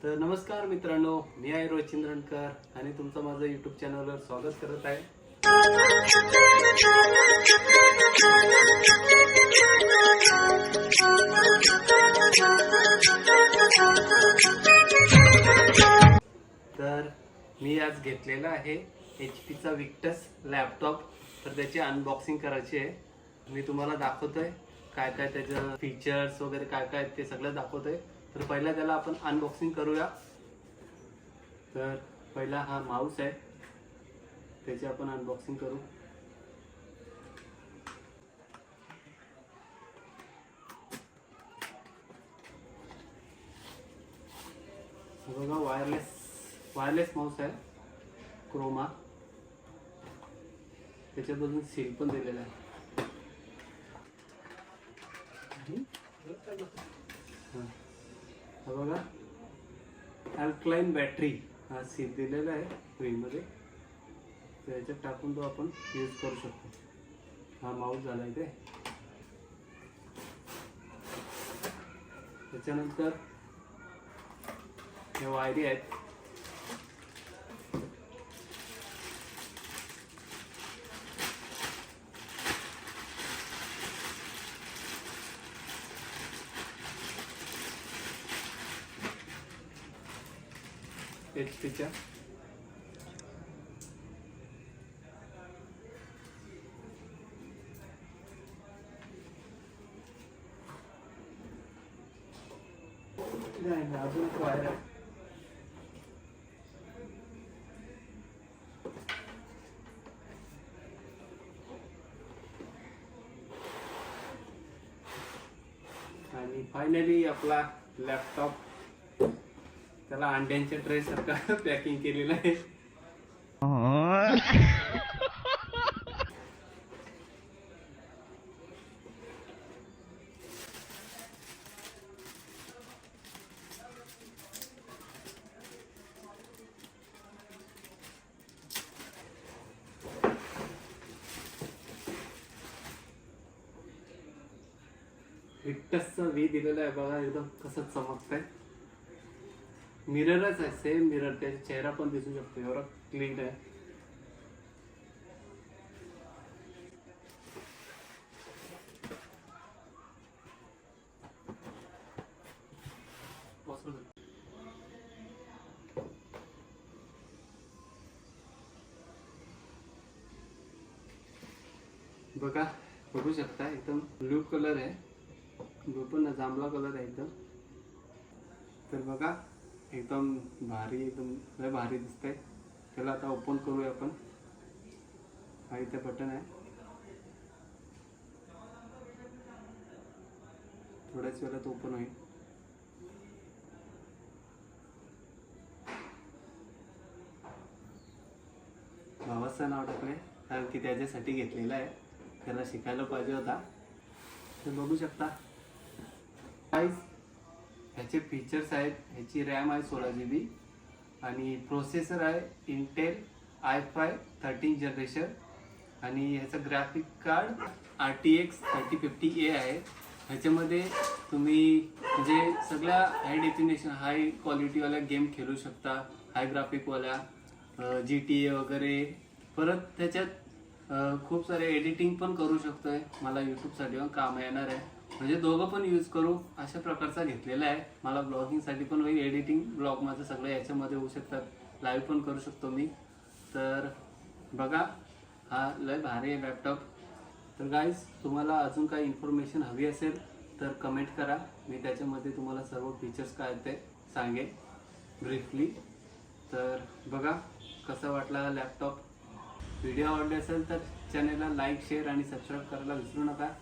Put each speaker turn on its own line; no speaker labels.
तर नमस्कार मित्रांनो, मी आहे रोहित चिंद्रणकर आणि तुमचं माझं यूट्यूब चॅनलवर स्वागत करत आहे. तर मी आज घेतलेला आहे HP चा विक्टस लॅपटॉप. तर त्याची अनबॉक्सिंग करायची आहे. मी तुम्हाला दाखवतोय काय काय त्याचं फीचर्स वगैरे काय काय ते सगळं दाखवतोय. तर पहिला त्याला आपण अनबॉक्सिंग करूया. तर पहिला हा माऊस आहे, त्याची आपण अनबॉक्सिंग करू. बघा, वायरलेस माऊस आहे, क्रोमा. त्याच्यात अजून सील पण दिलेला आहे. हा बघा, अल्कलाइन बॅटरी हा सील दिलेला आहे फ्रीमध्ये. त्याच्यात टाकून तो आपण यूज करू शकतो. हा माऊस झाला इथे. त्याच्यानंतर हे वायरी आहेत. HPच्या नाही, अजून एक वायर आहे. आणि फायनली आपला लॅपटॉप, त्याला अंड्यांच्या ट्रे सारखं पॅकिंग केलेलं आहे. विक्टसचा V दिलेला आहे बघा, एकदम कसं चमकतंय. मिररच आहे, सेम मिरर. त्याचा चेहरा पण दिसू शकतो, एवढा क्लीन आहे. बघा, बघू शकता एकदम ब्लू कलर आहे. ब्लू पण जांभळा कलर आहे एकदम. तर बघा, एकदम भारी, एकदम लय भारी दिसतंय. त्याला आता ओपन करूया आपण. हा इथे बटन आहे. थोड्याच वेळात ओपन होईल. भावाचं नाव टाकले, कारण की त्याच्यासाठी घेतलेलं आहे. त्याला शिकायला पाहिजे होता. तर बघू शकता ह्याचे फीचर्स आहेत. ह्याची रॅम आहे 16 GB आणि प्रोसेसर आहे इंटेल i5 13 जनरेशन. आणि ह्याचं ग्राफिक कार्ड RTX 3050A आहे. ह्याच्यामध्ये तुम्ही म्हणजे सगळ्या हाय डेफिनेशन, हाय क्वालिटीवाल्या गेम खेळू शकता. हाय ग्राफिकवाल्या GTA वगैरे. परत त्याच्यात खूप सारे एडिटिंग पण करू शकतोय. मला यूट्यूबसाठी पण काम येणार आहे. म्हणजे दोघं पण यूज करू अशा प्रकारचा घेतलेला आहे. मला ब्लॉगिंगसाठी पण होईल, एडिटिंग ब्लॉग माझं सगळं याच्यामध्ये होऊ शकतात. लाईव्ह पण करू शकतो मी. तर बघा, हा लय भारी आहे लॅपटॉप. तर गाईज, तुम्हाला अजून काही इन्फॉर्मेशन हवी असेल तर कमेंट करा. मी त्याच्यामध्ये तुम्हाला सर्व फीचर्स काय ते सांगेन ब्रीफली. तर बघा कसा वाटला हा लॅपटॉप. व्हिडिओ आवडले असेल तर चॅनलला लाईक, शेअर आणि सबस्क्राईब करायला विसरू नका.